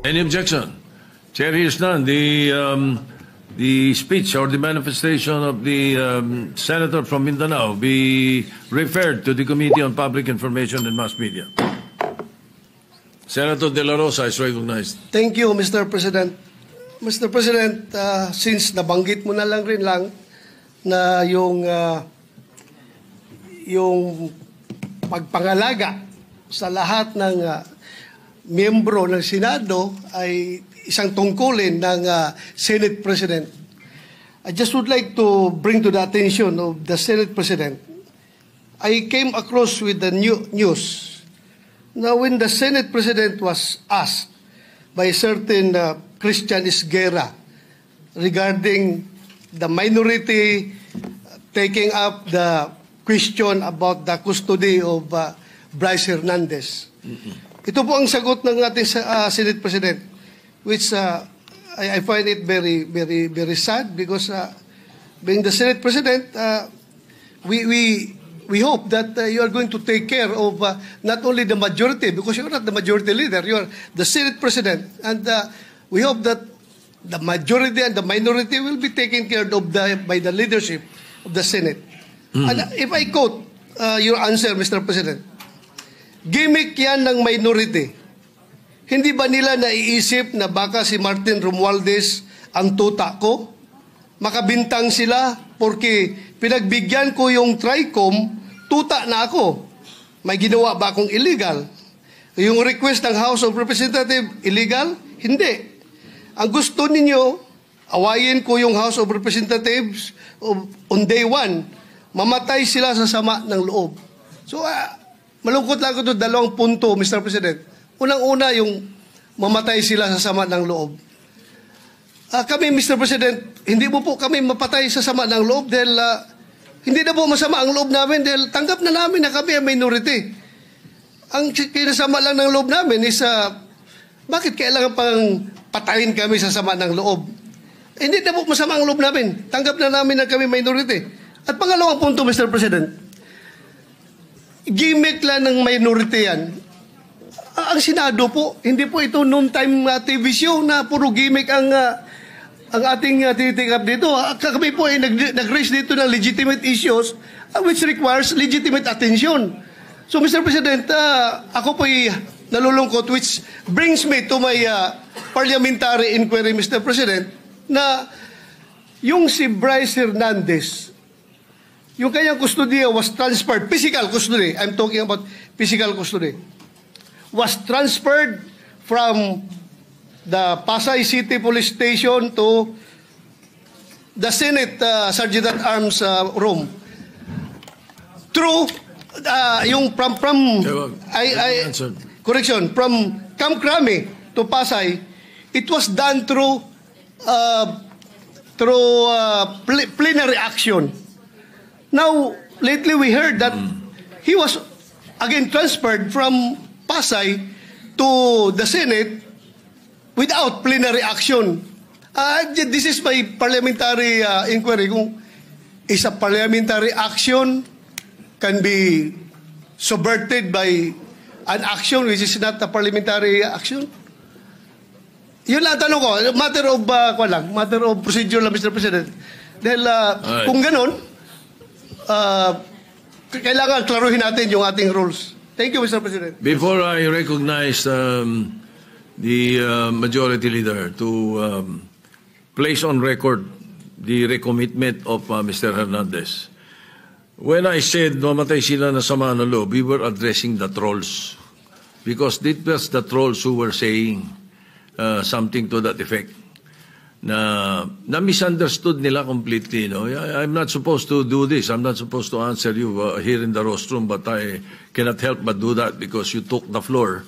Any objection? Chair hears none. The speech or the manifestation of the senator from Mindanao be referred to the Committee on Public Information and Mass Media. Senator De La Rosa is recognized. Thank you, Mr. President. Mr. President, since nabanggit mo na lang rin na yung pagpangalaga sa lahat ng miyembro ng Senado ay isang tungkulin ng Senate President. I just would like to bring to the attention of the Senate President. I came across with the news. Now, when the Senate President was asked by a certain Christian Esguerra regarding the minority taking up the question about the custody of Bryce Hernandez. Ito po ang sagot ng ating Senate President, which I find it very, very, very sad because being the Senate President, we hope that you are going to take care of not only the majority, because you're not the majority leader, you're the Senate President, and we hope that the majority and the minority will be taken care of by the leadership of the Senate. And if I quote your answer, Mr. President, gimmick yan ng minority. Hindi ba nila naiisip na baka si Martin Romualdez ang tuta ko? Makabintang sila porque pinagbigyan ko yung TRICOM, tuta na ako. May ginawa ba akong illegal? Yung request ng House of Representatives, illegal? Hindi. Ang gusto ninyo, awayin ko yung House of Representatives on day one. Mamatay sila sa sama ng loob. So, malungkot lang ko ito, dalawang punto, Mr. President. Unang-una, yung mamatay sila sa sama ng loob. Kami, Mr. President, hindi mo po kami mapatay sa sama ng loob dahil hindi na po masama ang loob namin dahil tanggap na namin na kami ang minority. Ang kinasama lang ng loob namin is bakit kailangan pang patayin kami sa sama ng loob? Hindi na po masama ang loob namin. Tanggap na namin na kami minority. At pangalawang punto, Mr. President, gimmick lang ng minority yan. Ang Senado po, hindi po ito noon-time TV show na puro gimmick ang ating tinitikap dito. Kami po ay nag-raise dito ng legitimate issues which requires legitimate attention. So, Mr. President, ako po ay nalulungkot which brings me to my parliamentary inquiry, Mr. President, na yung si Bryce Hernandez, yung kanyang custody was transferred, physical custody, I'm talking about physical custody, was transferred from the Pasay City Police Station to the Senate Sergeant at Arms room. Through yung from correction, from Camp Crame to Pasay, it was done through plenary action. Now, lately we heard that he was again transferred from Pasay to the Senate without plenary action. This is my parliamentary inquiry. Kung is a parliamentary action can be subverted by an action which is not a parliamentary action? Yun lang tanong ko. Matter of procedure lang, Mr. President. Dahil kung ganun, kailangan klaruhin natin yung ating rules. Thank you, Mr. President. Before I recognize the majority leader to place on record the recommitment of Mr. Hernandez, when I said mamatay sila na sama ng loob, we were addressing the trolls because it was the trolls who were saying something to that effect. Na misunderstood nila completely. No? I'm not supposed to do this. I'm not supposed to answer you here in the rostrum, but I cannot help but do that because you took the floor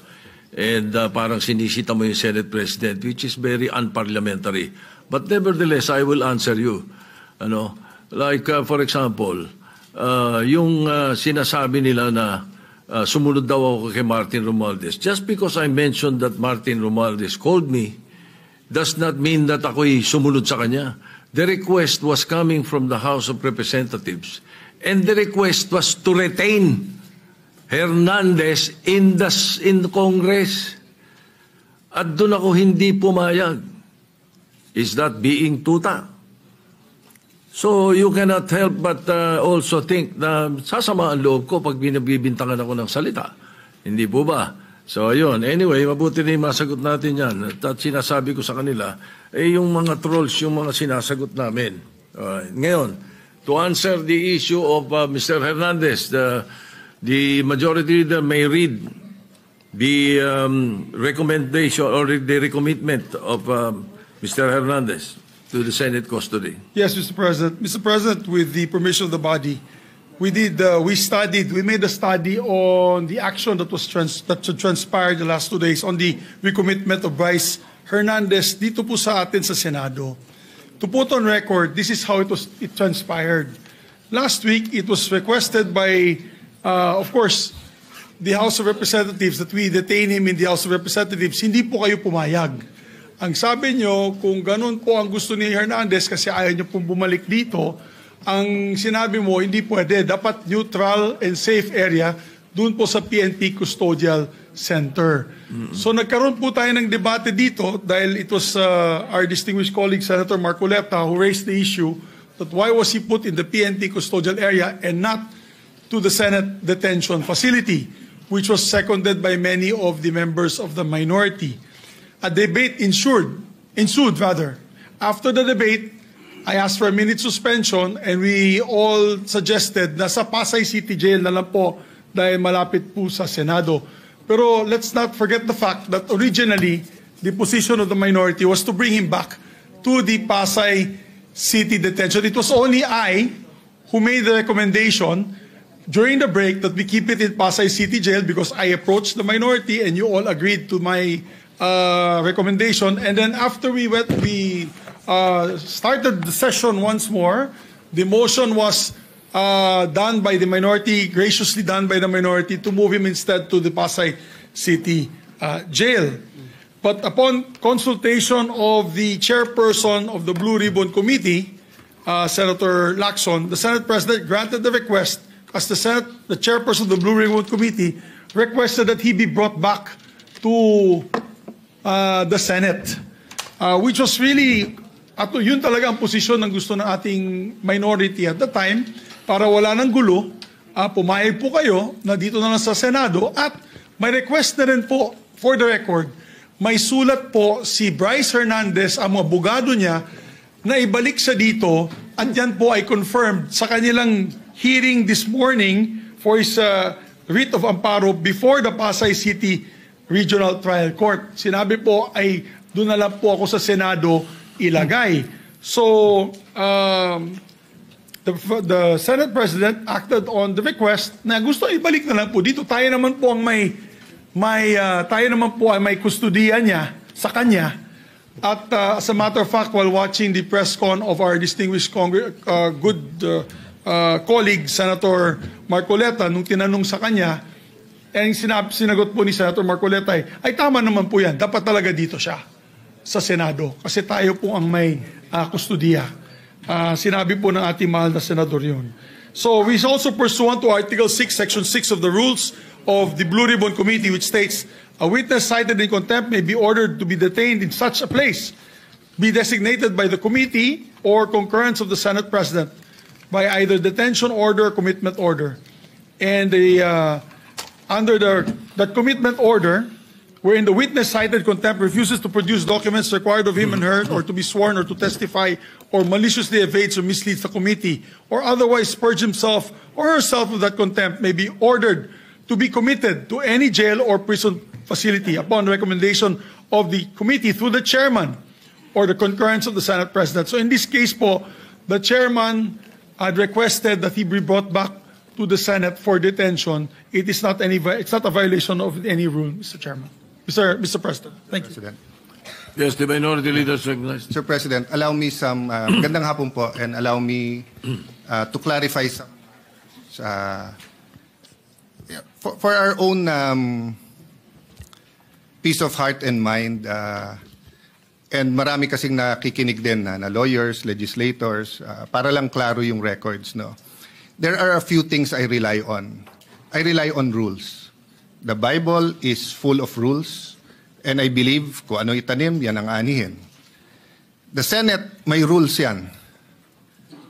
and parang sinisita mo yung Senate President, which is very unparliamentary. But nevertheless, I will answer you. Ano? Like, for example, yung sinasabi nila na sumunod daw ako kay Martin Romualdez. Just because I mentioned that Martin Romualdez called me, does not mean that ako'y sumunod sa kanya. The request was coming from the House of Representatives. And the request was to retain Hernandez in the Congress. At doon ako hindi pumayag. Is that being tuta? So you cannot help but also think na sasama ang loob ko pag binabibintangan ako ng salita. Hindi po ba? So ayun, anyway, mabuti na yung masagot natin yan. At sinasabi ko sa kanila, yung mga trolls, yung mga sinasagot namin. Ngayon, to answer the issue of Mr. Hernandez, the majority leader may read the recommendation or the recommitment of Mr. Hernandez to the Senate custody. Yes, Mr. President. Mr. President, with the permission of the body, we made a study on the action that transpired the last 2 days on the recommitment of Bryce Hernandez dito po sa atin sa Senado. To put on record, this is how it transpired. Last week, it was requested by, of course, the House of Representatives that we detain him in the House of Representatives. Hindi po kayo pumayag. Ang sabi nyo, kung ganun po ang gusto ni Hernandez kasi ayaw nyo pong bumalik dito, ang sinabi mo, hindi pwede. Dapat neutral and safe area doon po sa PNP Custodial Center. So nagkaroon po tayo ng debate dito dahil it was our distinguished colleague, Senator Marcoleta, who raised the issue that why was he put in the PNP Custodial area and not to the Senate detention facility, which was seconded by many of the members of the minority. A debate ensued. After the debate, I asked for a minute suspension and we all suggested na sa Pasay City Jail na lang po dahil malapit po sa Senado. Pero let's not forget the fact that originally, the position of the minority was to bring him back to the Pasay City detention. It was only I who made the recommendation during the break that we keep it in Pasay City Jail because I approached the minority and you all agreed to my recommendation. And then after we started the session once more, the motion was done by the minority, graciously done by the minority, to move him instead to the Pasay City Jail. But upon consultation of the chairperson of the Blue Ribbon Committee, Senator Lacson, the Senate President granted the request as the chairperson of the Blue Ribbon Committee requested that he be brought back to the Senate, which was really, yun talaga ang posisyon ng gusto ng ating minority at the time, para wala ng gulo, pumayag po kayo na dito na lang sa Senado at may request na rin po, for the record, may sulat po si Bryce Hernandez, ang mga abogado niya, na ibalik siya dito at yan po ay confirmed sa kanilang hearing this morning for his writ of amparo before the Pasay City Regional Trial Court. Sinabi po ay doon na lang po ako sa Senado ilagay. So, the Senate President acted on the request na gusto ibalik na lang po dito. Tayo naman po ang tayo naman po ay may kustodiya niya sa kanya. At as a matter of fact, while watching the press con of our distinguished colleague, Senator Marcoleta, nung tinanong sa kanya, sinagot po ni Senator Marcoleta ay tama naman po yan. Dapat talaga dito siya sa Senado. Kasi tayo po ang may kustodiya. Sinabi po ng ating mahal na senador yun. So we also pursuant to Article 6, Section 6 of the Rules of the Blue Ribbon Committee, which states, a witness cited in contempt may be ordered to be detained in such a place, be designated by the committee or concurrence of the Senate President by either detention order or commitment order. And under that commitment order, wherein the witness cited contempt refuses to produce documents required of him and her, or to be sworn or to testify, or maliciously evades or misleads the committee, or otherwise purge himself or herself of that contempt, may be ordered to be committed to any jail or prison facility upon recommendation of the committee through the chairman or the concurrence of the Senate President. So in this case po, the chairman had requested that he be brought back to the Senate for detention. It's not a violation of any rule, Mr. Chairman. Mr. President, thank you. President. Yes, the minority leader recognized. Sir President, allow me some, magandang hapon po, and allow me to clarify some, for our own peace of heart and mind, and marami kasing nakikinig din na lawyers, legislators, para lang klaro yung records, no? There are a few things I rely on. I rely on rules. The Bible is full of rules, And I believe kung ano itanim, yan ang anihin. The Senate, may rules yan.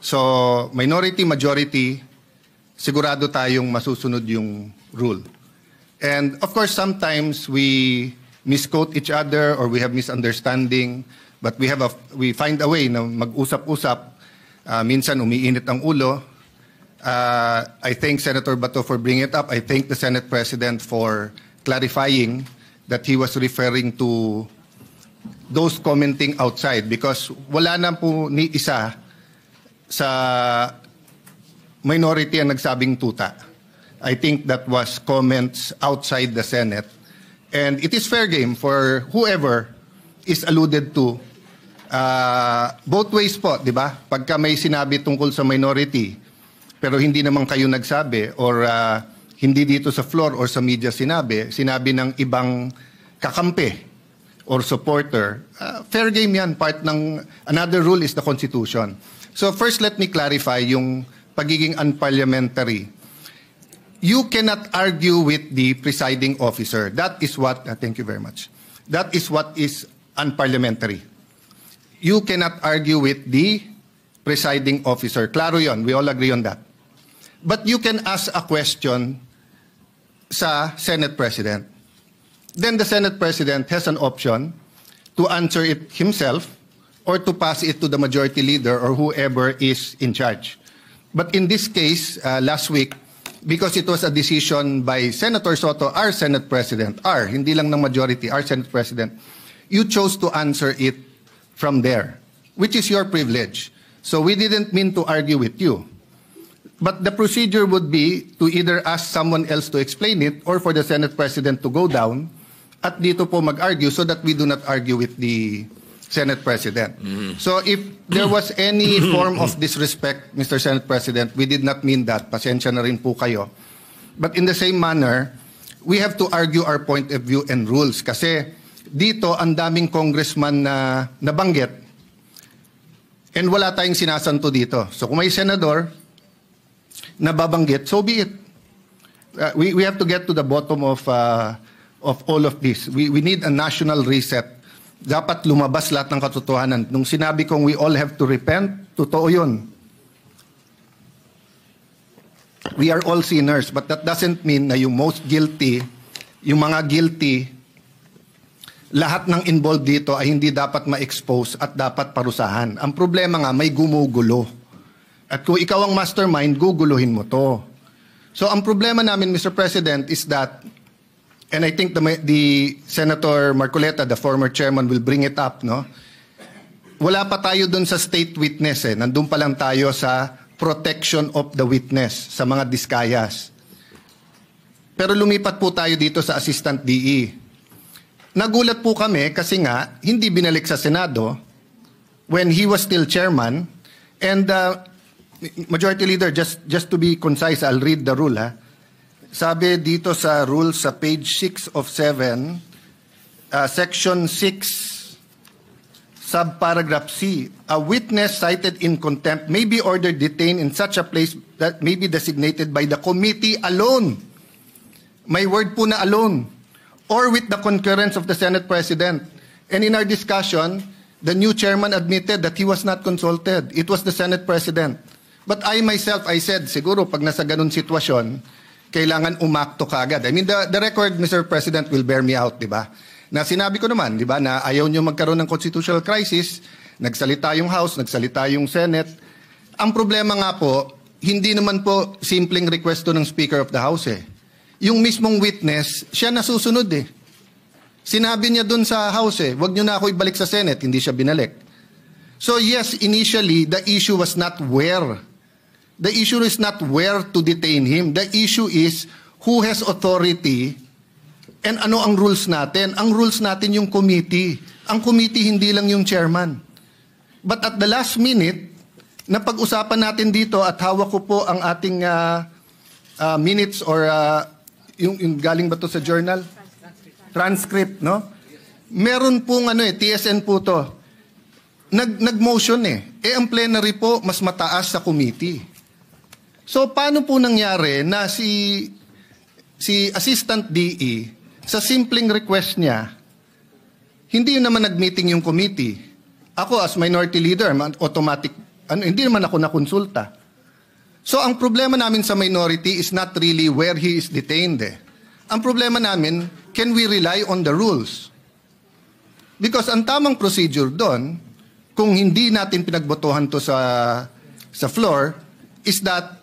So, minority, majority, sigurado tayong masusunod yung rule. And of course, sometimes we misquote each other or we have misunderstanding, but we find a way na mag-usap-usap. Minsan umiinit ang ulo. I thank Senator Bato for bringing it up. I thank the Senate President for clarifying that he was referring to those commenting outside because wala na po ni isa sa minority ang nagsabing tuta. I think that was comments outside the Senate. And it is fair game for whoever is alluded to. Both ways po, di ba? Pagka may sinabi tungkol sa minority, pero hindi naman kayo nagsabi or hindi dito sa floor or sa media sinabi ng ibang kakampi or supporter, fair game yan. Part ng, another rule is the Constitution. So first, let me clarify yung pagiging unparliamentary. You cannot argue with the presiding officer. That is what, thank you very much. That is what is unparliamentary. You cannot argue with the presiding officer. Klaro yon, we all agree on that. But you can ask a question sa Senate President. Then the Senate President has an option to answer it himself or to pass it to the majority leader or whoever is in charge. But in this case, last week, because it was a decision by Senator Soto, our Senate President, hindi lang ng majority, our Senate President, you chose to answer it from there, which is your privilege. So we didn't mean to argue with you. But the procedure would be to either ask someone else to explain it or for the Senate President to go down at dito po mag-argue so that we do not argue with the Senate President. So if there was any form of disrespect, Mr. Senate President, we did not mean that. Pasensya na rin po kayo. But in the same manner, we have to argue our point of view and rules. Kasi dito, ang daming congressman na nabanggit and wala tayong sinasanto dito. So kung may senador na babanggit, so be it. We have to get to the bottom of all of this. We need a national reset. Dapat lumabas lahat ng katotohanan. Nung sinabi kong we all have to repent, totoo yun. We are all sinners, but that doesn't mean na yung most guilty, yung mga guilty, lahat ng involved dito ay hindi dapat ma-expose at dapat parusahan. Ang problema nga, may gumugulo. At kung ikaw ang mastermind, guguluhin mo to. So ang problema namin, Mr. President, is that and I think the Senator Marcoleta, the former chairman, will bring it up, no? Wala pa tayo dun sa state witness, eh. Nandun pa lang tayo sa protection of the witness, sa mga diskayas. Pero lumipat po tayo dito sa Assistant DE. Nagulat po kami kasi nga, hindi binalik sa Senado when he was still chairman. And Majority Leader, just to be concise, I'll read the rule, ha? Sabi dito sa rules sa page 6 of 7, section 6, subparagraph C, a witness cited in contempt may be ordered detained in such a place that may be designated by the committee alone. May word po na alone. Or with the concurrence of the Senate President. And in our discussion, the new chairman admitted that he was not consulted. It was the Senate President. But I myself, I said, siguro pag nasa ganun sitwasyon, kailangan umakto kaagad. I mean, the record, Mr. President, will bear me out, di ba? Na sinabi ko naman, di ba, na ayaw nyo magkaroon ng constitutional crisis, nagsalita yung House, nagsalita yung Senate. Ang problema nga po, hindi naman po simpleng request to ng Speaker of the House, eh. Yung mismong witness, siya nasusunod, eh. Sinabi niya dun sa House, eh, wag nyo na ako ibalik sa Senate, hindi siya binalik. So yes, initially, the issue was not where. The issue is not where to detain him. The issue is who has authority and ano ang rules natin. Ang rules natin yung committee. Ang committee hindi lang yung chairman. But at the last minute, napag-usapan natin dito at hawak ko po ang ating minutes or yung galing ba to sa journal? Transcript, no? Meron pong TSN po to. Nag-motion eh. Ang plenary po mas mataas sa committee. So paano po nangyari na si Assistant DE sa simpleng request niya Hindi naman nag-meeting yung committee. Ako as minority leader, automatic, hindi naman ako nakonsulta. So ang problema namin sa minority is not really where he is detained. Ang problema namin, can we rely on the rules? Because ang tamang procedure doon, kung hindi natin pinagbotohan to sa floor, is that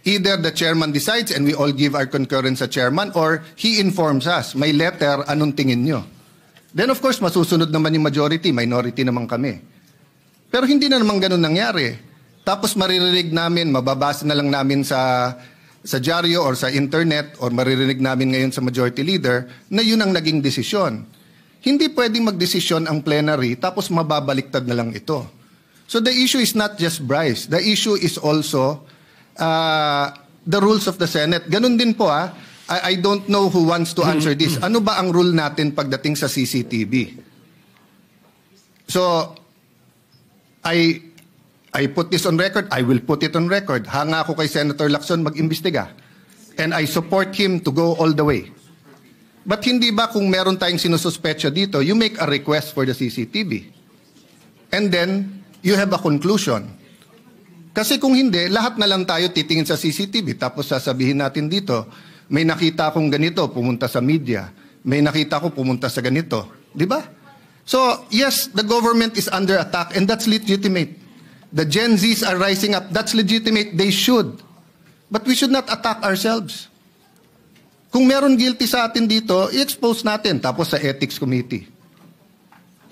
either the chairman decides and we all give our concurrence sa chairman, or he informs us, may letter, anong tingin nyo? Then of course, masusunod naman yung majority, minority naman kami. Pero hindi na naman ganun nangyari. Tapos maririnig namin, mababasa na lang namin sa dyaryo or sa internet or maririnig namin ngayon sa majority leader na yun ang naging desisyon. Hindi pwedeng magdesisyon ang plenary tapos mababaliktad na lang ito. So the issue is not just Bryce. The issue is also the rules of the Senate. Ganun din po I don't know who wants to answer this. Ano ba ang rule natin pagdating sa CCTV? So, I put this on record. I will put it on record. Hanga ako kay Senator Lacson mag-imbestiga. And I support him to go all the way. But hindi ba kung meron tayong sinususpetsya dito, you make a request for the CCTV. And then, you have a conclusion. Kasi kung hindi, lahat na lang tayo titingin sa CCTV. Tapos sasabihin natin dito, may nakita akong ganito, pumunta sa media. May nakita ko, pumunta sa ganito. Di ba? So, yes, the government is under attack and that's legitimate. The Gen Zs are rising up. That's legitimate. They should. But we should not attack ourselves. Kung meron guilty sa atin dito, i-expose natin. Tapos sa Ethics Committee.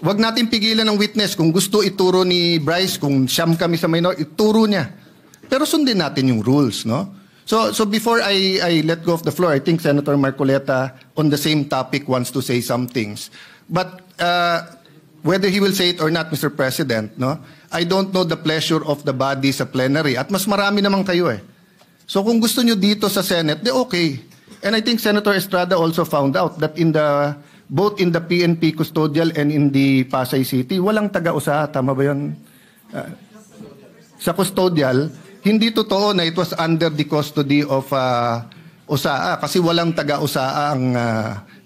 Huwag natin pigilan ng witness. Kung gusto ituro ni Bryce, kung siyam kami sa minor, ituro niya. Pero sundin natin yung rules, no? So before I let go of the floor, I think Senator Marcoleta on the same topic wants to say some things. But whether he will say it or not, Mr. President, no? I don't know the pleasure of the body sa plenary. At mas marami naman kayo So kung gusto nyo dito sa Senate, de okay. And I think Senator Estrada also found out that both in the PNP custodial and in the Pasay City, walang taga-usaha. Tama ba yun? Sa custodial, hindi totoo na it was under the custody of USAA kasi walang taga-USAA ang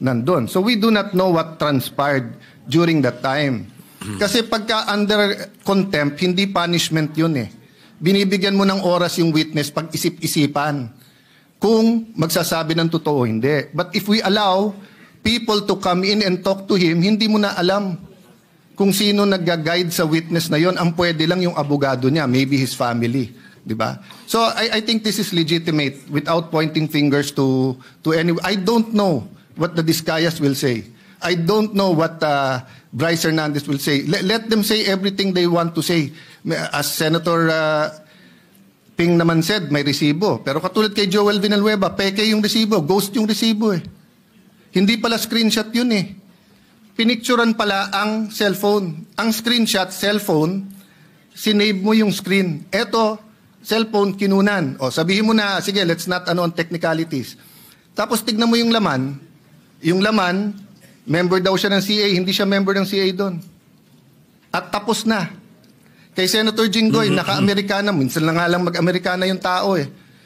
nandun. So we do not know what transpired during that time. Kasi pagka under contempt, hindi punishment yun Binibigyan mo ng oras yung witness pag isip-isipan kung magsasabi ng totoo hindi. But if we allow people to come in and talk to him, hindi mo na alam kung sino nag-guide sa witness na yon. Ang pwede lang yung abogado niya, maybe his family, di ba? So I think this is legitimate without pointing fingers to anyone. I don't know what the Discayas will say. I don't know what Bryce Hernandez will say. Let them say everything they want to say. As Senator Ping naman said, may resibo. Pero katulad kay Joel Villanueva, peke yung resibo, ghost yung resibo Hindi pala screenshot yun Pinicturan pala ang cellphone. Ang screenshot, cellphone, sinave mo yung screen. Eto, cellphone, kinunan. O sabihin mo na, sige, let's not on technicalities. Tapos tignan mo yung laman. Yung laman, member daw siya ng CA, hindi siya member ng CA doon. At tapos na. Kay Senator Jinggoy, naka-Amerikana, minsan lang nga lang mag-Amerikana yung tao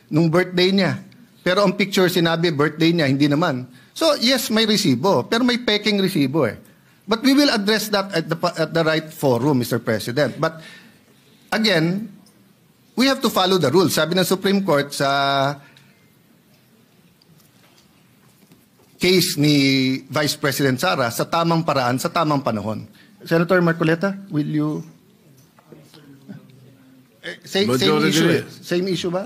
nung birthday niya. Pero ang picture sinabi, birthday niya, hindi naman. So, yes, may resibo, pero may peking resibo But we will address that at the right forum, Mr. President. But, again, we have to follow the rules. Sabi ng Supreme Court sa case ni Vice President Sara, sa tamang paraan, sa tamang panahon. Senator Marcoleta, will you... Same issue Same issue ba?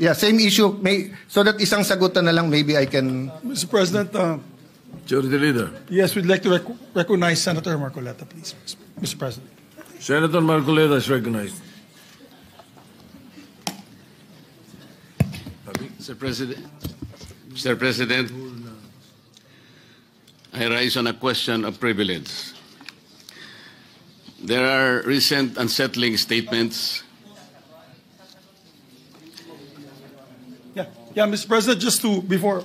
Yeah, same issue. So that isang sagutan na lang, maybe I can... Mr. President, Majority Leader. yes, we'd like to recognize Senator Marcoleta, please, Mr. President. Senator Marcoleta is recognized. Mr. President, I rise on a question of privilege. There are recent unsettling statements. Yeah, Mr. President, just to, before,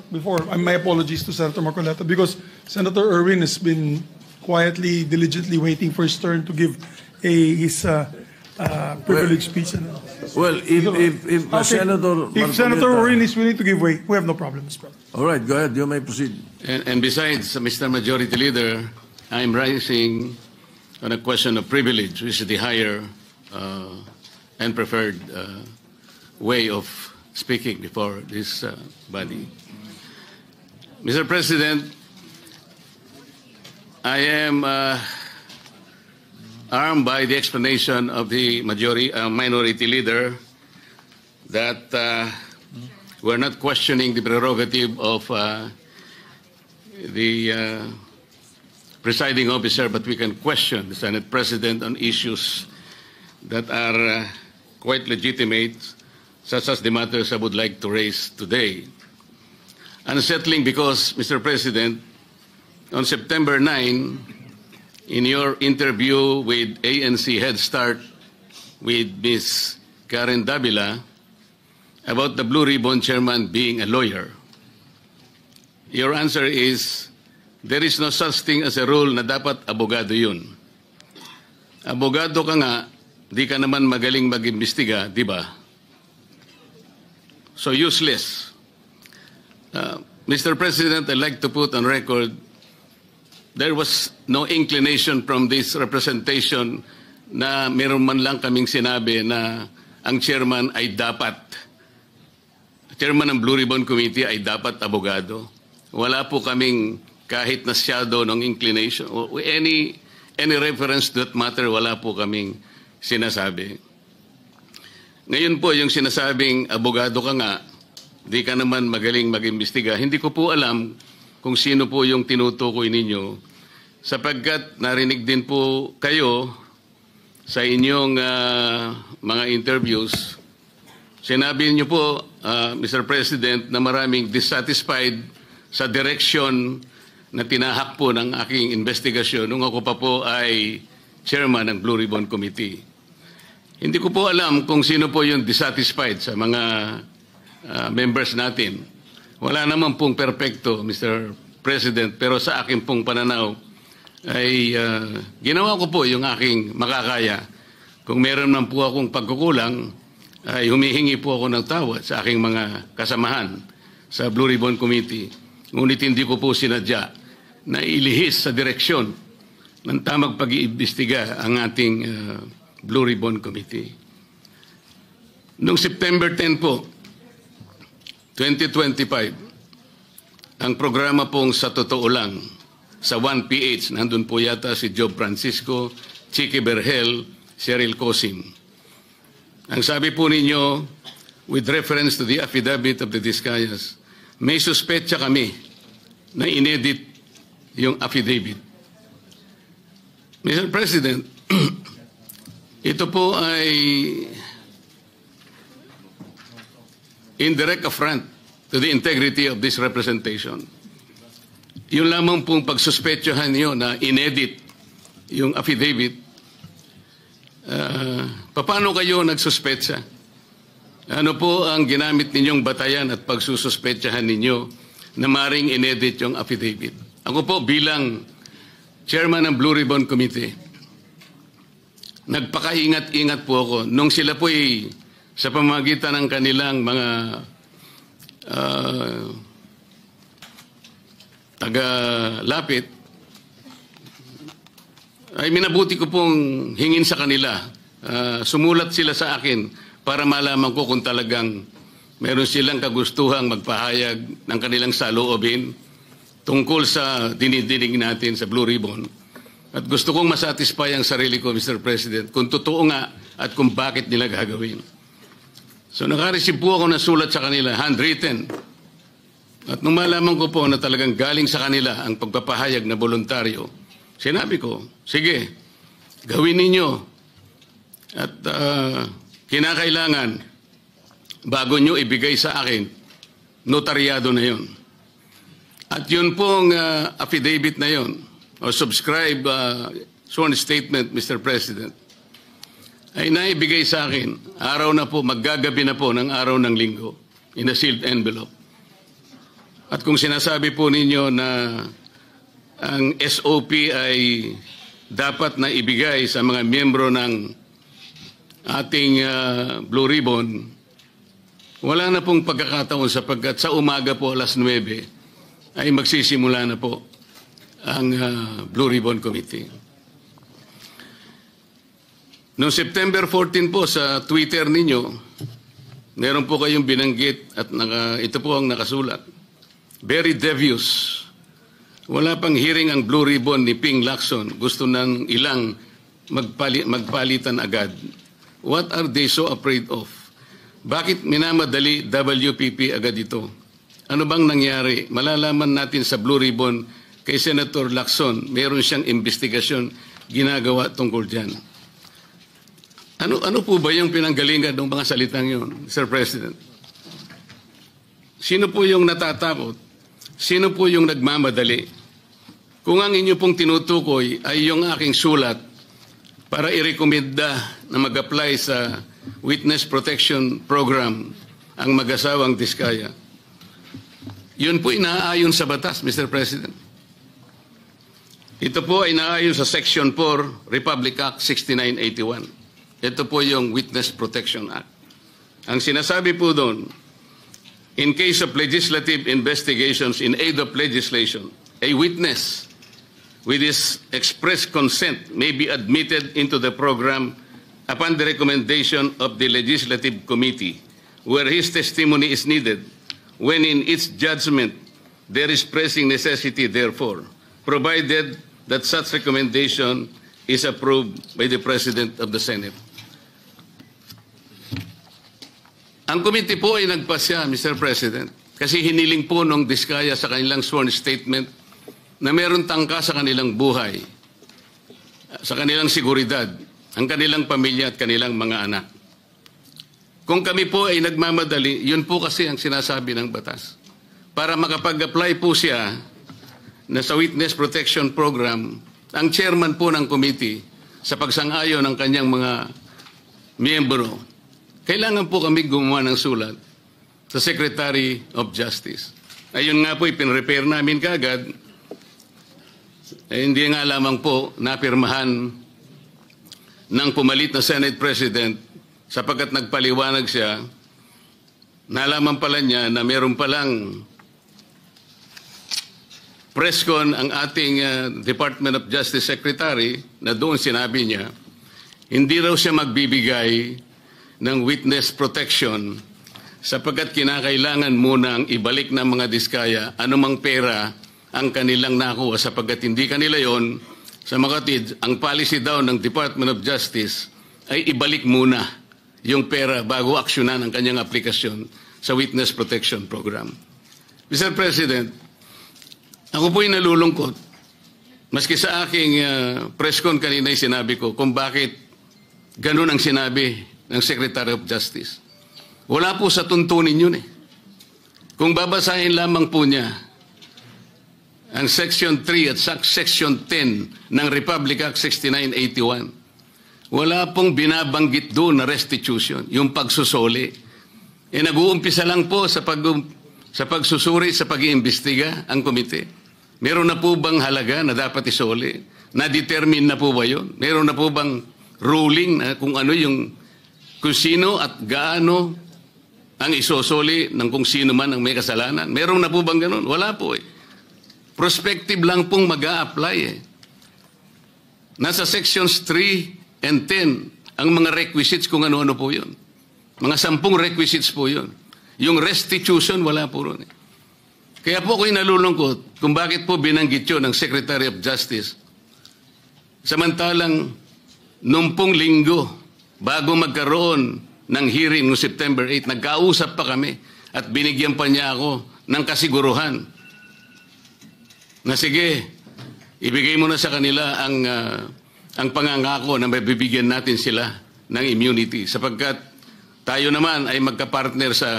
my apologies to Senator Marcoleta, because Senator Erwin has been quietly, diligently waiting for his turn to give his privileged speech. Well, if Okay. Senator If Senator Orin is willing to give way, we have no problem, Mr. President. All right, go ahead. You may proceed. And besides, Mr. Majority Leader, I'm rising on a question of privilege, which is the higher and preferred way of speaking before this body. Mr. President, I am armed by the explanation of the minority leader that we're not questioning the prerogative of the presiding officer, but we can question the Senate President on issues that are quite legitimate, such as the matters I would like to raise today. Unsettling because, Mr. President, on September 9, in your interview with ANC Head Start with Ms. Karen Davila about the Blue Ribbon Chairman being a lawyer, your answer is, there is no such thing as a rule na dapat abogado yun. Abogado ka nga, di ka naman magaling mag-imbestiga, di ba? So useless. Mr. President, I'd like to put on record, there was no inclination from this representation na meron man lang kaming sinabi na ang chairman ay dapat, chairman ng Blue Ribbon Committee ay dapat abogado. Wala po kaming kahit na shadow ng inclination. Any reference to that matter, wala po kaming sinasabi. Ngayon po, yung sinasabing abogado ka nga, di ka naman magaling mag-imbestiga, hindi ko po alam kung sino po yung tinutukoy ninyo, sapagkat narinig din po kayo sa inyong mga interviews. Sinabi niyo po, Mr. President, na maraming dissatisfied sa direction na tinahak po ng aking investigasyon nung ako pa po ay chairman ng Blue Ribbon Committee. Hindi ko po alam kung sino po yung dissatisfied sa mga members natin. Wala naman pong perpekto, Mr. President, pero sa akin pong pananaw ay ginawa ko po yung aking makakaya. Kung meron man po akong pagkukulang, ay humihingi po ako ng tawad sa aking mga kasamahan sa Blue Ribbon Committee. Ngunit hindi ko po sinadya na ilihis sa direksyon ng tamang pag-iimbestiga ang ating Blue Ribbon Committee. Noong September 10 po, 2025, ang programa pong Sa Totoo Lang, sa 1PH, nandun po yata si Job Francisco, Chicky Berhel, Cheryl Cosim. Ang sabi po ninyo, with reference to the affidavit of the Discayas, may suspetsa kami na inedit yung affidavit. Mr. President, ito po ay indirect affront to the integrity of this representation. Yung lamang pong pagsuspetsahan niyo na inedit yung affidavit, paano kayo nagsuspetsa? Ano po ang ginamit ninyong batayan at pagsususpetsahan ninyo na maring inedit yung affidavit? Ako po bilang chairman ng Blue Ribbon Committee, nagpakaingat-ingat po ako nung sila po sa pamamagitan ng kanilang mga taga-lapit, ay minabuti ko pong hingin sa kanila. Sumulat sila sa akin para malaman ko kung talagang meron silang kagustuhang magpahayag ng kanilang saloobin tungkol sa dinidinig natin sa Blue Ribbon. At gusto kong masatisfy ang sarili ko, Mr. President, kung totoo nga at kung bakit nila gagawin. So nakareceive po ako ng sulat sa kanila, handwritten. At nung malaman ko po na talagang galing sa kanila ang pagpapahayag na voluntaryo, sinabi ko, sige, gawin ninyo. At kinakailangan, bago nyo ibigay sa akin, notaryado na yun. At yun pong affidavit na yun, o subscribe sworn statement, Mr. President, ay naibigay sa akin, araw na po, maggagabi na po ng araw ng linggo, in a sealed envelope. At kung sinasabi po ninyo na ang SOP ay dapat na ibigay sa mga miyembro ng ating Blue Ribbon, wala na pong pagkakataon sapagkat sa umaga po alas 9 ay magsisimula na po ang Blue Ribbon Committee. Noong September 14 po sa Twitter ninyo, meron po kayong binanggit at ito po ang nakasulat. Very devious. Wala pang hearing ang Blue Ribbon ni Ping Lacson. Gusto ng ilang magpalitan agad. What are they so afraid of? Bakit minamadali WPP agad ito? Ano bang nangyari? Malalaman natin sa Blue Ribbon kay Senator Lacson. Meron siyang investigasyon ginagawa tungkol dyan. Ano po ba yung pinanggalingan ng mga salitang yun, Mr. President? Sino po yung natatakot? Sino po yung nagmamadali? Kung ang inyo pong tinutukoy ay yung aking sulat para irekomenda na mag-apply sa Witness Protection Program ang mag-asawang Diskaya, yun po inaayon sa batas, Mr. President. Ito po ay inaayon sa Section 4, Republic Act 6981. Ito po yung Witness Protection Act. Ang sinasabi po doon, in case of legislative investigations in aid of legislation, a witness with his express consent may be admitted into the program upon the recommendation of the Legislative Committee where his testimony is needed when in its judgment there is pressing necessity therefore, provided that such recommendation is approved by the President of the Senate. Ang committee po ay nagpasya, Mr. President, kasi hiniling po nung Diskaya sa kanilang sworn statement na meron tangka sa kanilang buhay, sa kanilang seguridad, ang kanilang pamilya at kanilang mga anak. Kung kami po ay nagmamadali, yun po kasi ang sinasabi ng batas. Para makapag-apply po siya na sa Witness Protection Program, ang chairman po ng committee sa pagsang-ayon ng kanyang mga miyembro, kailangan po kami gumawa ng sulat sa Secretary of Justice. Ayun nga po, ipinrepair namin kaagad. Hindi nga lamang po napirmahan ng pumalit na Senate President sapagkat nagpaliwanag siya, nalaman pala niya na meron palang presscon ang ating Department of Justice Secretary na doon sinabi niya, hindi raw siya magbibigay ng witness protection sapagkat kinakailangan munang ibalik ng mga Diskaya anumang pera ang kanilang nakuha sapagkat hindi kanila yon. Sa makatid, ang policy daw ng Department of Justice ay ibalik muna yung pera bago aksyonan ang kanyang aplikasyon sa Witness Protection Program. Mr. President, ako po'y nalulungkot maski sa aking press con kanina ay sinabi ko kung bakit ganun ang sinabi ng Secretary of Justice. Wala po sa tuntunin yun eh. Kung babasahin lamang po niya ang Section 3 at Section 10 ng Republic Act 6981, wala pong binabanggit doon na restitution, yung pagsusuli. Nag-uumpisa lang po sa pagsusuri, sa pag-iimbestiga ang komite. Meron na po bang halaga na dapat isuli? Na-determine na po ba yun? Meron na po bang ruling na kung ano yung kung sino at gaano ang isosoli ng kung sino man ang may kasalanan? Meron na po bang ganun? Wala po eh. Prospective lang pong mag-a-apply eh. Nasa sections 3 and 10 ang mga requisites kung ano-ano po yun. Mga 10 requisites po yun. Yung restitution, wala po ron eh. Kaya po ako'y nalulungkot kung bakit po binanggit yun ng Secretary of Justice. Samantalang, nung pong linggo, bago magkaroon ng hearing noong September 8, nagkausap pa kami at binigyan pa niya ako ng kasiguruhan na sige, ibigay mo na sa kanila ang pangangako na mabibigyan natin sila ng immunity sapagkat tayo naman ay magkapartner sa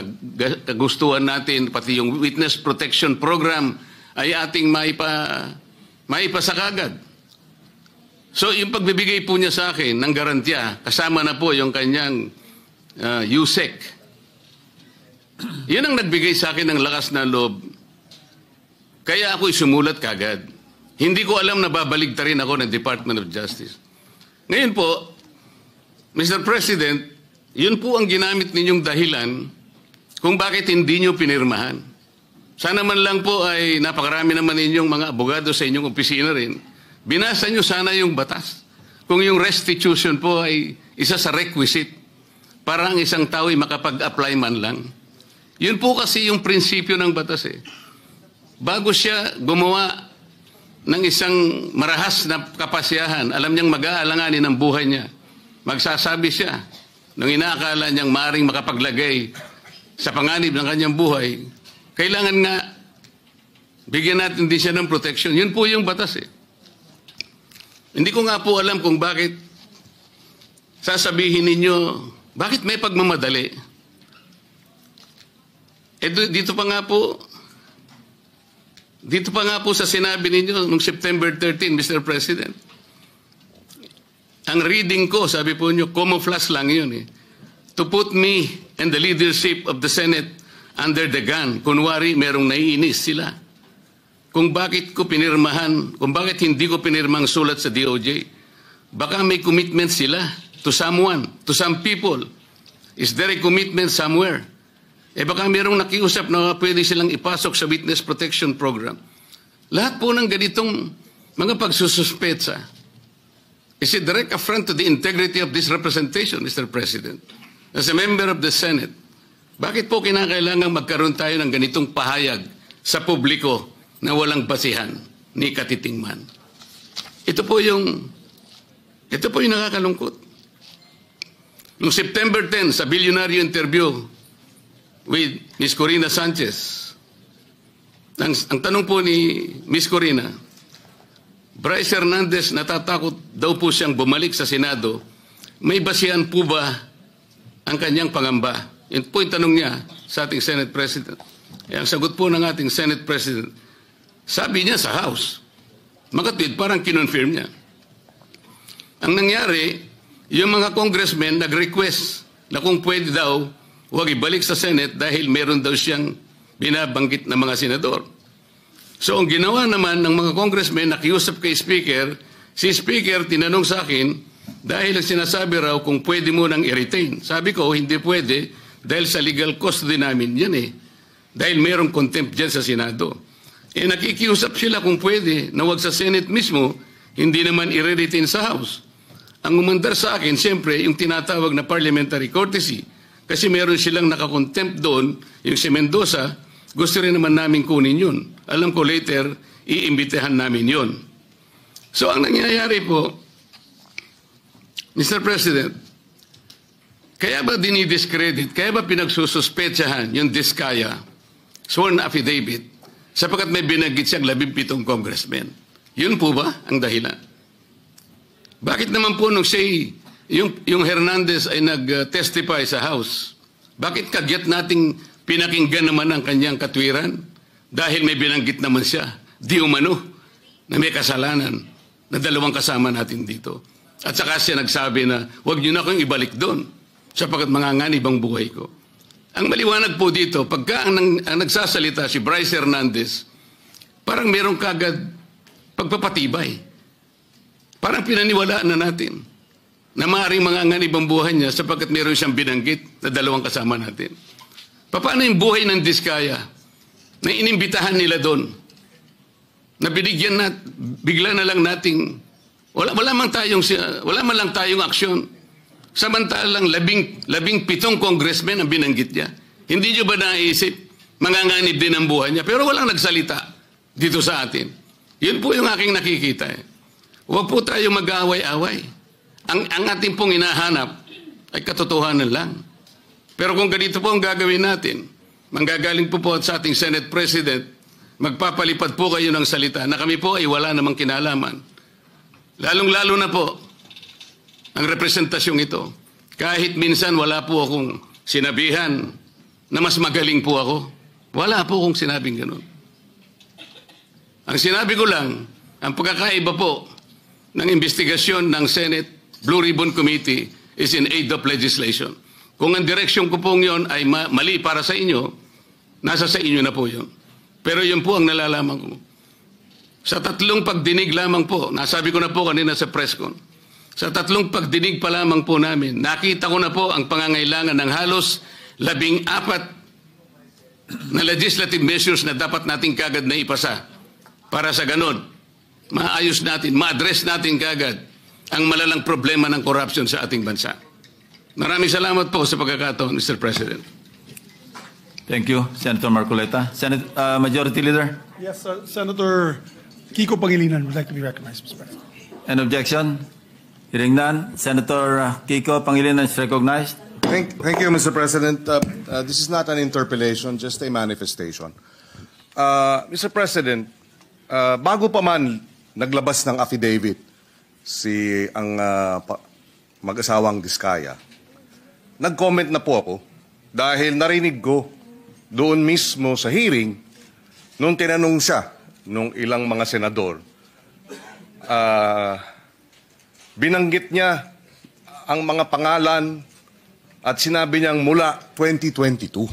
kagustuhan natin, pati yung Witness Protection Program ay ating maipasakagad. So yung pagbibigay po niya sa akin ng garantiya, kasama na po yung kanyang USEC. Yan ang nagbigay sa akin ng lakas na loob. Kaya ako'y sumulat kagad. Hindi ko alam na babaligtarin ako ng Department of Justice. Ngayon po, Mr. President, yun po ang ginamit ninyong dahilan kung bakit hindi nyo pinirmahan. Sana man lang po ay napakarami naman ninyong mga abogado sa inyong opisina rin. Binasa nyo sana yung batas. Kung yung restitution po ay isa sa requisite para ang isang tao ay makapag-apply man lang. Yun po kasi yung prinsipyo ng batas eh. Bago siya gumawa ng isang marahas na kapasyahan, alam niyang mag-aalanganin ang buhay niya. Magsasabi siya, nung inaakala niyang maaaring makapaglagay sa panganib ng kanyang buhay, kailangan nga bigyan natin din siya ng protection. Yun po yung batas eh. Hindi ko nga po alam kung bakit sasabihin ninyo, bakit may pagmamadali? Dito pa nga po sa sinabi ninyo noong September 13, Mr. President. Ang reading ko, sabi po nyo, camouflage lang yun eh. To put me and the leadership of the Senate under the gun. Kunwari, merong naiinis sila. Kung bakit ko pinirmahan, kung bakit hindi ko pinirmang sulat sa DOJ. Baka may commitment sila to someone, to some people. Is there a commitment somewhere? Baka merong nakiusap na pwede silang ipasok sa Witness Protection Program. Lahat po ng ganitong mga pagsususpetsa is a direct affront to the integrity of this representation, Mr. President. As a member of the Senate, bakit po kinakailangan magkaroon tayo ng ganitong pahayag sa publiko na walang basihan ni katitingman? Ito po yung nakakalungkot. Noong September 10, sa bilyonaryo interview with Ms. Corina Sanchez, ang tanong po ni Ms. Corina, Bryce Hernandez natatakot daw po siyang bumalik sa Senado. May basihan po ba ang kanyang pangamba? Yun po yung tanong niya sa ating Senate President. Ang sagot po ng ating Senate President, sabi niya sa House, makatwid parang kinonfirm niya. Ang nangyari, yung mga congressmen nag-request na kung pwede daw huwag ibalik sa Senate dahil meron daw siyang binabanggit na mga senador. So ang ginawa naman ng mga congressmen, nakiusap kay Speaker, si Speaker tinanong sa akin, dahil ang sinasabi raw kung pwede mo nang i-retain. Sabi ko, hindi pwede dahil sa legal custody namin yan eh. Dahil merong contempt dyan sa Senado. Nakikiusap sila kung pwede na huwag sa Senate mismo, hindi naman i-retain sa House. Ang umandar sa akin, siyempre, yung tinatawag na parliamentary courtesy. Kasi meron silang nakakontempt doon, yung si Mendoza, gusto rin naman namin kunin yun. Alam ko later, iimbitahan namin yun. So ang nangyayari po, Mr. President, kaya ba dinidiscredit, kaya ba pinagsususpetsahan yung Diskaya, sworn affidavit, sapagkat may binanggit siyang 17 congressmen? Yun po ba ang dahilan? Bakit naman po nung siya yung Hernandez ay nag-testify sa House, bakit kagyat nating pinakinggan naman ang kanyang katwiran? Dahil may binanggit naman siya, di umano, na may kasalanan na dalawang kasama natin dito. At saka siya nagsabi na, huwag niyo na akong ibalik doon, sapagkat manganganib ang buhay ko. Ang maliwanag po dito, pagka ang nagsasalita si Bryce Hernandez, parang merong kagad pagpapatibay. Parang pinaniwalaan na natin na maaaring manganganib ang buhay niya sapagkat meron siyang binanggit na dalawang kasama natin. Paano yung buhay ng Diskaya na inimbitahan nila doon? Na binigyan na, bigla na lang nating, wala man lang tayong aksyon. Samantalang 17 congressmen ang binanggit niya. Hindi niyo ba naisip, manganganib din ang buhay niya? Pero walang nagsalita dito sa atin. Yun po yung aking nakikita. Huwag po tayo mag-aaway-away. Ang ating pong hinahanap ay katotohanan lang. Pero kung ganito po ang gagawin natin, manggagaling po sa ating Senate President, magpapalipad po kayo ng salita na kami po ay wala namang kinalaman. Lalong-lalo na po ang representasyong ito. Kahit minsan wala po akong sinabihan na mas magaling po ako. Wala po akong sinabing ganun. Ang sinabi ko lang, ang pagkakaiba po ng investigasyon ng Senate Blue Ribbon Committee is in aid of legislation. Kung ang direksyon ko pong yun ay mali para sa inyo, nasa sa inyo na po yun. Pero yun po ang nalalaman ko. Sa 3 pagdinig lamang po, nasabi ko na po kanina sa press con, Sa 3 pagdinig pa lamang po namin, nakita ko na po ang pangangailangan ng halos 14 na legislative measures na dapat natin kagad na ipasa para sa ganon, maayos natin, ma-address natin kagad ang malalang problema ng corruption sa ating bansa. Maraming salamat po sa pagkakataon, Mr. President. Thank you, Senator Marcoleta. Majority Leader, Yes, Senator Kiko Pangilinan would like to be recognized, Mr. President. an objection? Hearing none, Senator Kiko Pangilinan is recognized. Thank you, Mr. President. This is not an interpellation, just a manifestation. Mr. President, bago pa man naglabas ng affidavit ang mag-asawang Diskaya, nag-comment na po ako dahil narinig ko doon mismo sa hearing nung tinanong siya nung ilang mga senador. Binanggit niya ang mga pangalan at sinabi niyang mula 2022.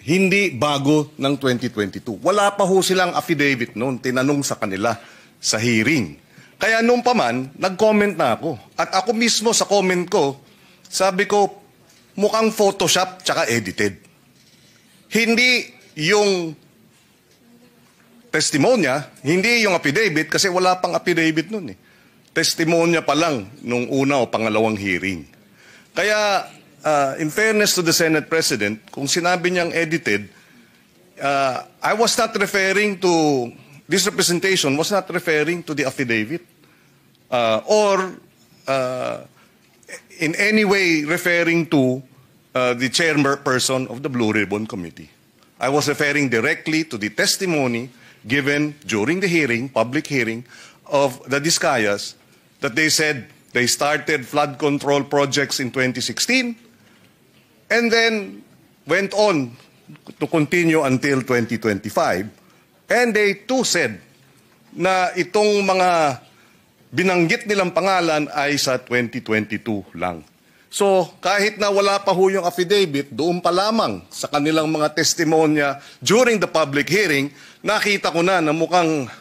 Hindi bago ng 2022. Wala pa ho silang affidavit noon, tinanong sa kanila sa hearing. Kaya noon pa man, nag-comment na ako. At ako mismo sa comment ko, sabi ko, mukhang Photoshop tsaka edited. Hindi yung testimonya, hindi yung affidavit, kasi wala pang affidavit noon eh. Testimonya pa lang nung una o pangalawang hearing. Kaya, in fairness to the Senate President, kung sinabi niyang edited, I was not referring to, this representation was not referring to the affidavit or in any way referring to the chairperson of the Blue Ribbon Committee. I was referring directly to the testimony given during the hearing, public hearing, of the Diskayas, that they said they started flood control projects in 2016 and then went on to continue until 2025. And they too said na itong mga binanggit nilang pangalan ay sa 2022 lang. So kahit na wala pa ho yung affidavit, doon pa lamang sa kanilang mga testimonya during the public hearing, nakita ko na mukhang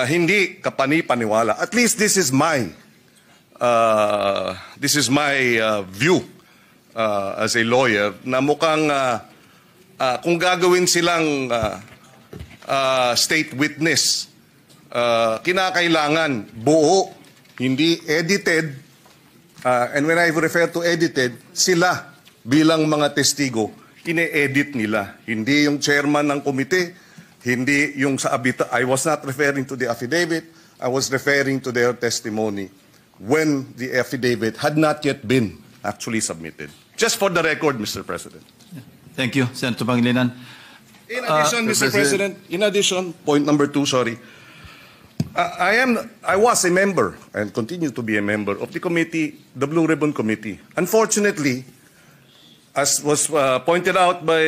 hindi kapani-paniwala. At least this is my view as a lawyer, na mukhang kung gagawin silang state witness, kinakailangan buo, hindi edited. And when I refer to edited, sila bilang mga testigo, ine-edit nila. Hindi yung chairman ng komite, hindi yung sa I was not referring to the affidavit, I was referring to their testimony when the affidavit had not yet been actually submitted. Just for the record, Mr. President. Thank you, Senator Pangilinan. In addition, Mr. President, in addition, point number 2, sorry. I was a member and continue to be a member of the committee, the Blue Ribbon Committee. Unfortunately, as was pointed out by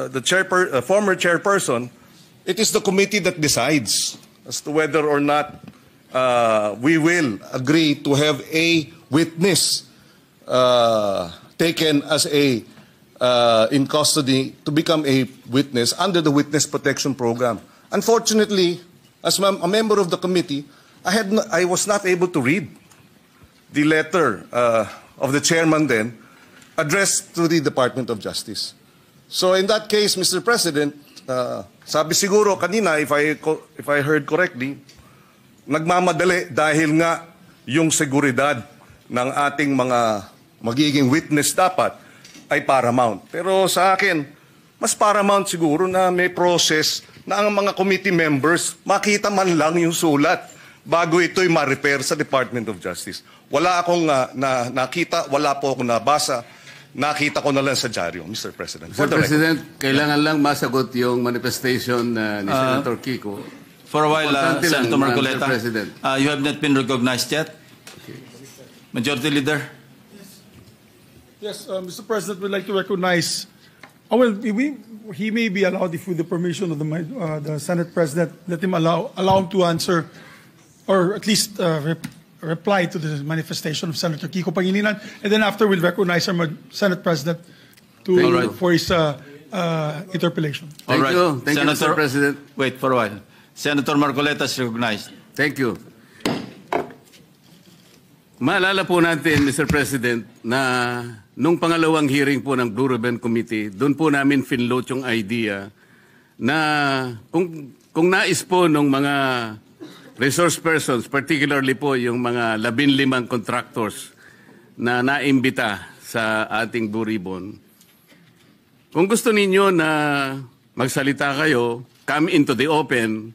the former chairperson, it is the committee that decides as to whether or not we will agree to have a witness taken as in custody to become a witness under the Witness Protection Program. Unfortunately, as a member of the committee, I was not able to read the letter of the chairman then addressed to the Department of Justice. So in that case, Mr. President, sabi siguro kanina, if I heard correctly, nagmamadali dahil nga yung seguridad ng ating mga magiging witness dapat ay paramount. Pero sa akin, mas paramount siguro na may process na ang mga committee members makita man lang yung sulat bago ito'y ma-repair sa Department of Justice. Wala akong nakita, wala po akong nabasa. Nakita ko na lang sa dyaryo, Mr. President. Mr. President, kailangan lang masagot yung manifestation ni Senator Kiko. For a while, Importante lang, Senator Marcoleta, Mr. President. you have not been recognized yet. Majority Leader. Yes, Mr. President, we'd like to recognize. He may be allowed, if with the permission of the Senate President, let him allow him to answer, or at least reply to the manifestation of Senator Kiko Pangilinan, and then after we'll recognize our Senate President for his interpellation. Thank you, Mr. President. Wait for a while. Senator Marcoleta is recognized. Thank you. Maalala po natin, Mr. President, na nung pangalawang hearing po ng Blue Ribbon Committee, doon po namin finload yung idea na kung nais po ng mga resource persons, particularly po yung mga 15 contractors na naimbita sa ating Blue Ribbon, kung gusto ninyo na magsalita kayo, come into the open,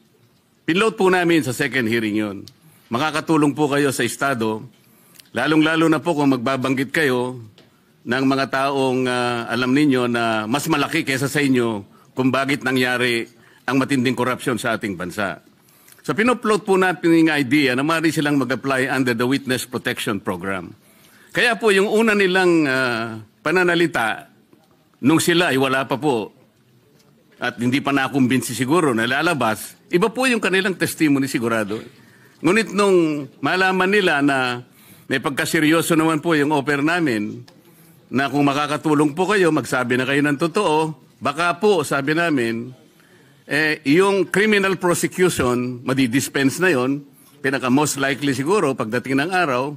pinload po namin sa second hearing yon. Makakatulong po kayo sa Estado, lalong-lalo na po kung magbabanggit kayo ng mga taong alam ninyo na mas malaki kaysa sa inyo kung bakit nangyari ang matinding korupsyon sa ating bansa. So pinupload po natin yung idea na maaari silang mag-apply under the Witness Protection Program. Kaya po yung una nilang pananalita, nung sila ay wala pa po at hindi pa nakumbinsi siguro na lalabas, iba po yung kanilang testimony sigurado. Ngunit nung malaman nila na may pagkaseryoso naman po yung offer namin, na kung makakatulong po kayo, magsabi na kayo ng totoo, baka po, sabi namin, yung criminal prosecution, madidispense na yon, pinaka most likely siguro, pagdating ng araw,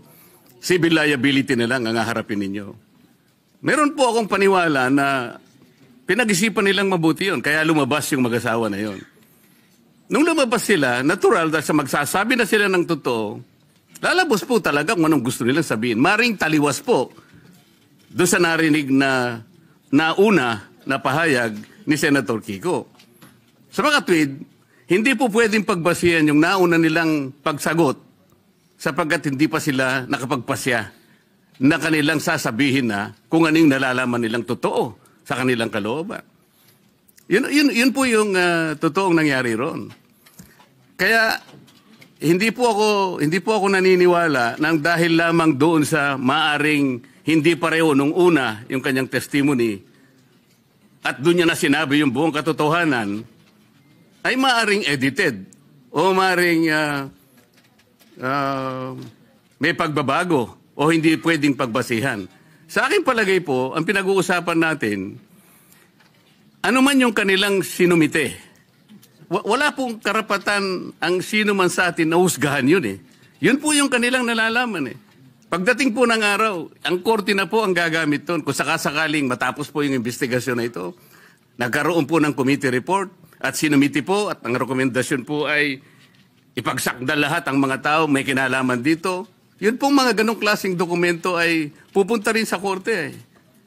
civil liability na lang ang haharapin ninyo. Meron po akong paniwala na pinag-isipan nilang mabuti yon, kaya lumabas yung mag-asawa na yon. Nung lumabas sila, natural, dahil sa magsasabi na sila ng totoo, lalabas po talaga kung anong gusto nilang sabihin. Maring taliwas po doon sa narinig na nauna na pahayag ni Senator Kiko. Sa mga tweet, hindi po pwedeng pagbasihan yung nauna nilang pagsagot sapagkat hindi pa sila nakapagpasya na kanilang sasabihin na kung anong nalalaman nilang totoo sa kanilang kalooban. Yun po yung totoong nangyari ron. Kaya hindi po ako naniniwala nang dahil lamang doon sa maaring hindi pareho nung una yung kanyang testimony at doon niya na sinabi yung buong katotohanan ay maaring edited o maaring may pagbabago o hindi pwedeng pagbasihan. Sa aking palagay po, ang pinag-uusapan natin, ano man yung kanilang sinumite, wala pong karapatan ang sino man sa atin na husgahan yun eh. Yun po yung kanilang nalalaman eh. Pagdating po ng araw, ang korte na po ang gagamit doon. Kung sakasakaling matapos po yung investigasyon na ito, nagkaroon po ng committee report at sinumiti po at ang rekomendasyon po ay ipagsakda lahat ang mga tao may kinalaman dito. Yun pong mga ganong klaseng dokumento ay pupunta rin sa korte eh.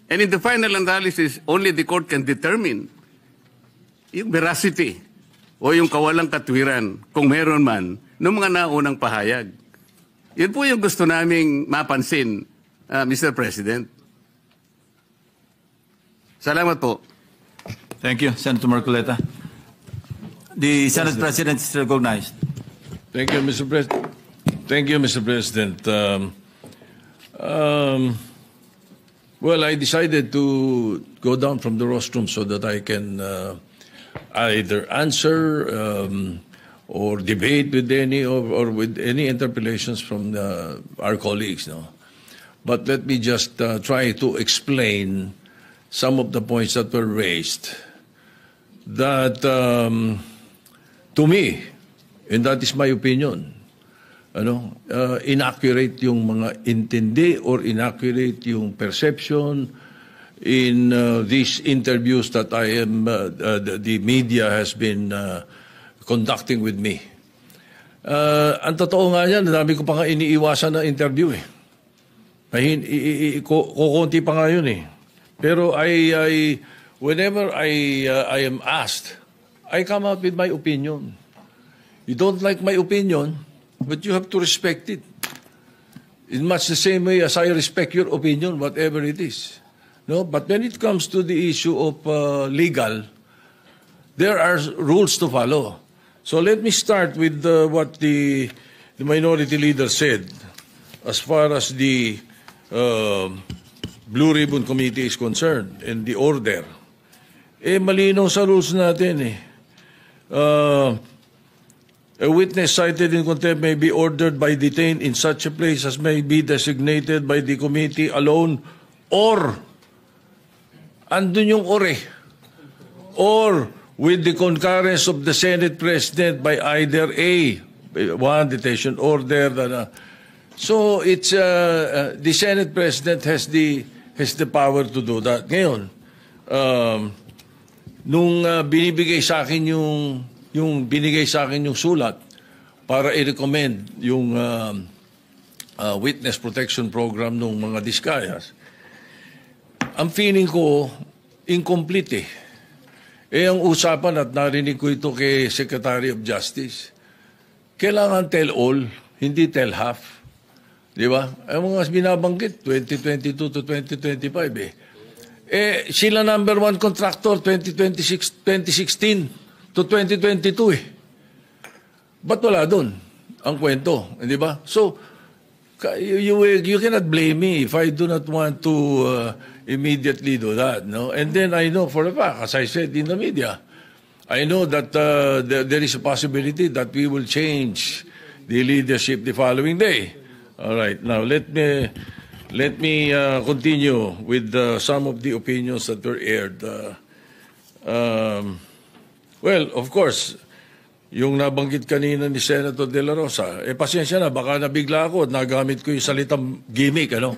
And in the final analysis, only the court can determine yung veracity o yung kawalang katwiran, kung meron man, ng mga naunang pahayag. Yun po yung gusto naming mapansin, Mr. President. Salamat po. Thank you, Senator Marcoleta. The Senate President is recognized. Thank you, Mr. President. Thank you, Mr. President. Well, I decided to go down from the rostrum so that I can either answer or debate with any or with any interpellations from our colleagues. No? But let me just try to explain some of the points that were raised that, to me, and that is my opinion, inaccurate yung mga intindi or inaccurate yung perception in these interviews that the media has been conducting with me. Ang totoo nga yan, dami ko pa nga iniiwasan na interview eh. Kukunti pa nga yun eh. Pero whenever I am asked, I come out with my opinion. You don't like my opinion, but you have to respect it. In much the same way as I respect your opinion, whatever it is. No, but when it comes to the issue of legal, there are rules to follow. So let me start with what the minority leader said as far as the Blue Ribbon Committee is concerned and the order. Malinaw sa rules natin eh. A witness cited in contempt may be ordered by detained in such a place as may be designated by the committee alone or andun yung or with the concurrence of the Senate President by either A, one detention order, So it's the Senate President has the power to do that. Ngayon, nung binibigay sa akin yung binigay sa akin yung sulat para i-recommend yung witness protection program ng mga Discayas, ang feeling ko incomplete eh. Ang usapan at narinig ko ito kay Secretary of Justice, kailangan tell all, hindi tell half. Di ba? Ang mga binabanggit, 2022 to 2025 eh. Sila number one contractor, 2016 to 2022 eh. Ba't wala doon ang kwento? Di ba? So, you cannot blame me if I do not want to immediately do that. No? And then I know for a fact, as I said in the media, I know that there is a possibility that we will change the leadership the following day. All right. Now let me continue with some of the opinions that were aired. Well, of course, yung nabanggit kanina ni Senator De La Rosa, pasensya na, baka nabigla ako at nagamit ko yung salitang gimmick, ano?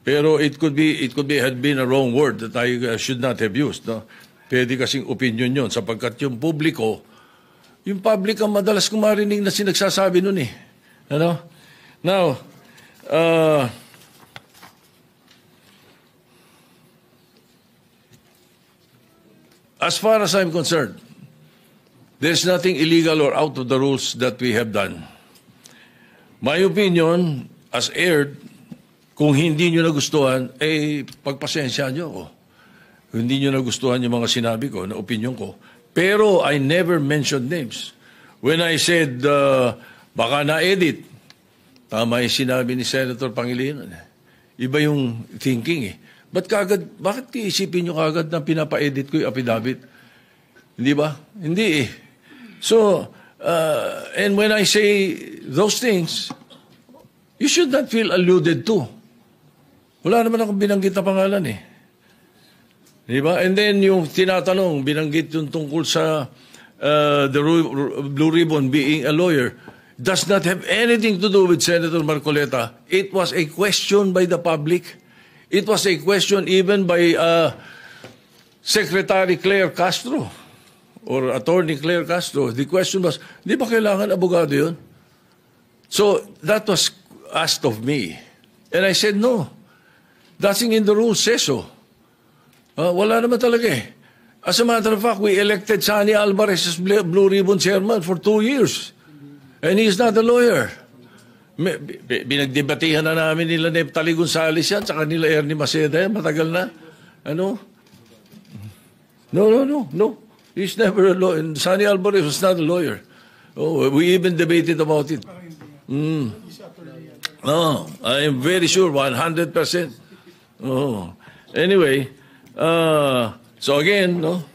Pero it could had been a wrong word that I should not have used, no? Pwede kasing opinion yon sapagkat yung public ang madalas kong marinig na sinagsasabi nun eh. Ano? Now, as far as I'm concerned, there's nothing illegal or out of the rules that we have done. My opinion, as aired, kung hindi nyo nagustuhan, pagpasensya nyo ako. Kung hindi nyo nagustuhan yung mga sinabi ko, na opinion ko. Pero I never mentioned names. When I said, baka na-edit, tama yung sinabi ni Senator Pangilinan. Iba yung thinking eh. Bakit iisipin nyo kagad na pinapa-edit ko yung affidavit? Hindi ba? Hindi eh. So, and when I say those things, you should not feel alluded to. Wala naman akong binanggit na pangalan eh. Di ba? And then yung tinatanong, binanggit yung tungkol sa the Blue Ribbon being a lawyer, does not have anything to do with Senator Marcoleta. It was a question by the public. It was a question even by Secretary Claire Castro or Attorney Claire Castro. The question was, di ba kailangan abogado yun? So that was asked of me. And I said, no. Nothing in the rules says so. Wala naman talaga eh. As a matter of fact, we elected Sani Alvarez as Blue Ribbon Chairman for 2 years. And he is not a lawyer. Binagdebatihan na namin nila Neptali Gonzales yan, saka nila Ernie Maceda yan, matagal na. Ano? No. He's never a lawyer. Sani Alvarez was not a lawyer. Oh, we even debated about it. No, I am very sure, 100%. Oh. Anyway, so again, no,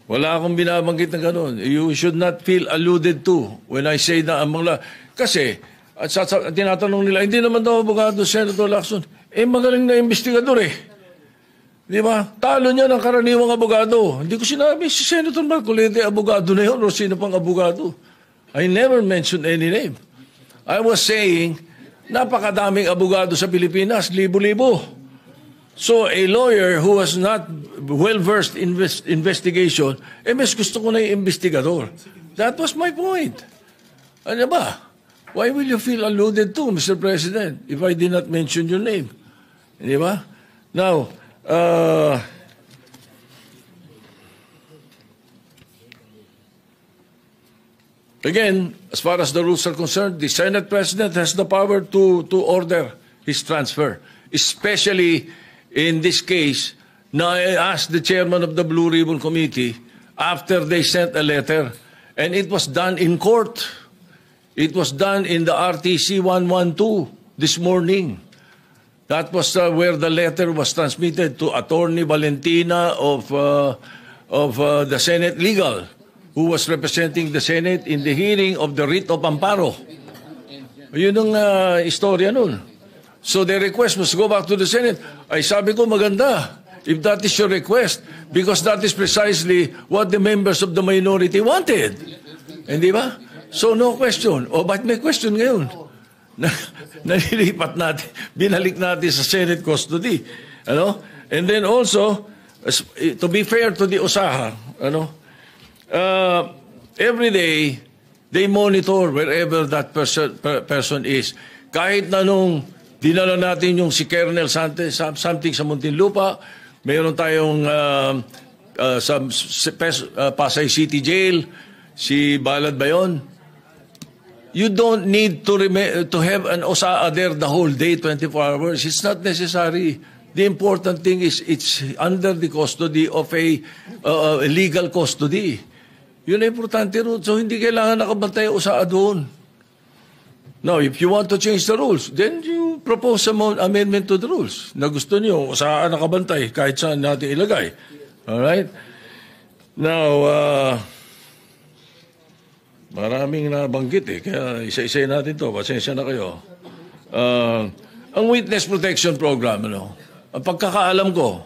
wala akong binabanggit na gano'n. You should not feel alluded to when I say na among kasi, at tinatanong nila, hindi naman daw abogado Senator Lacson. Magaling na investigador eh. Di ba? Talo niya ng karaniwang abogado. Hindi ko sinabi, si Senator Marcoleta, abogado na yun, o sino pang abogado. I never mentioned any name. I was saying, napakadaming abogado sa Pilipinas, libo-libo. So a lawyer who was not well-versed in investigation, mas gusto ko na yung investigador. That was my point. Ano ba? Why will you feel alluded to, Mr. President, if I did not mention your name? Di ba? Now, again, as far as the rules are concerned, the Senate President has the power to order his transfer, especially in this case, now I asked the chairman of the Blue Ribbon Committee after they sent a letter, and it was done in court. It was done in the RTC 112 this morning. That was where the letter was transmitted to Attorney Valentina of the Senate Legal, who was representing the Senate in the hearing of the writ of amparo. Yun ang istorya nun. So the request must go back to the Senate. Ay sabi ko maganda if that is your request because that is precisely what the members of the minority wanted. Hindi ba? So no question. O ba't may question ngayon? nalilipat natin, binalik natin sa Senate custody. Ano? And then also, to be fair to the OSAHA, every day, they monitor wherever that person is. Kahit na nung dinala natin yung si Colonel something sa Muntinlupa, mayroon tayong sa Pasay City Jail, si Balad ba yun? You don't need to have an OSAA there the whole day, 24 hours. It's not necessary. The important thing is it's under the custody of a legal custody. Yun ang importante ron. So hindi kailangan nakabantay OSAA doon. Now, if you want to change the rules, then you propose some amendment to the rules na gusto niyo OSAA nakabantay kahit saan natin ilagay. Alright? Now, maraming nabanggit kaya isa-isa natin to. Pasensya na kayo. Ang Witness Protection Program, ang pagkakaalam ko,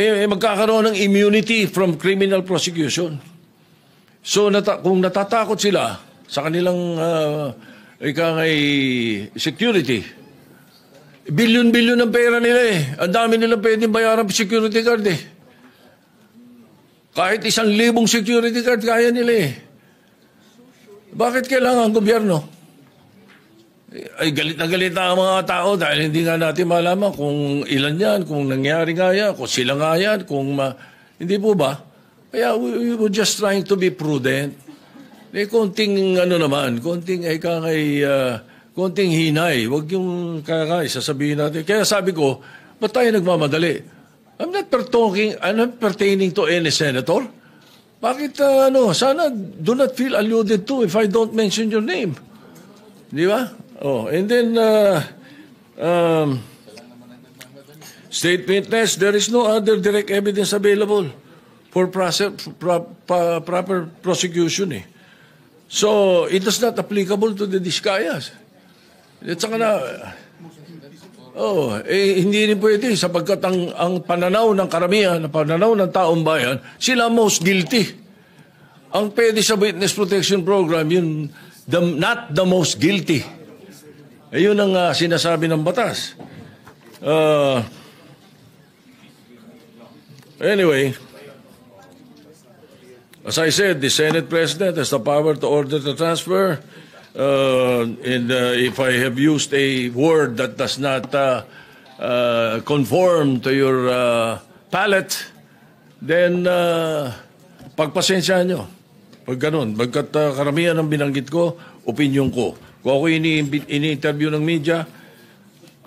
magkakaroon ng immunity from criminal prosecution. So, kung natatakot sila sa kanilang security, bilyon-bilyon ng pera nila Ang dami nilang pwedeng bayaran security guard Kahit 1,000 security guard kaya nila Bakit kailangan ang gobyerno? Ay galit na ang mga tao dahil hindi nga natin malaman kung ilan yan, kung nangyari nga yan, kung sila nga yan, hindi po ba? Kaya we were just trying to be prudent. Konting konting hinay. Huwag yung sasabihin natin. Kaya sabi ko, ba't tayo nagmamadali? I'm not pertaining to any senator. Bakit, sana do not feel alluded to if I don't mention your name. Di ba? And then, state witness, there is no other direct evidence available for proper prosecution So, it is not applicable to the Discayas. At saka hindi rin pwede sapagkat ang pananaw ng karamihan, ang pananaw ng taong bayan, sila most guilty. Ang pwede sa Witness Protection Program, yun, not the most guilty. Ayun ang sinasabi ng batas. Anyway, as I said, the Senate President has the power to order the transfer. And if I have used a word that does not conform to your palate, then pagpasensyahan nyo. Pag ganun, bagkat karamihan ng binanggit ko, opinion ko. Kung ako ini-interview ng media,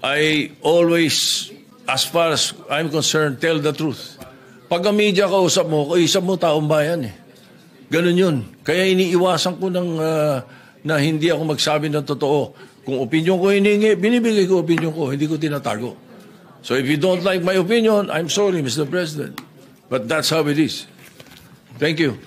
I always, as far as I'm concerned, tell the truth. Pag ang media kausap mo taong bayan Ganun yun. Kaya iniiwasan ko na hindi ako magsabi ng totoo. Kung opinion ko hiningi, binibigay ko opinion ko, hindi ko tinatago. So if you don't like my opinion, I'm sorry, Mr. President. But that's how it is. Thank you.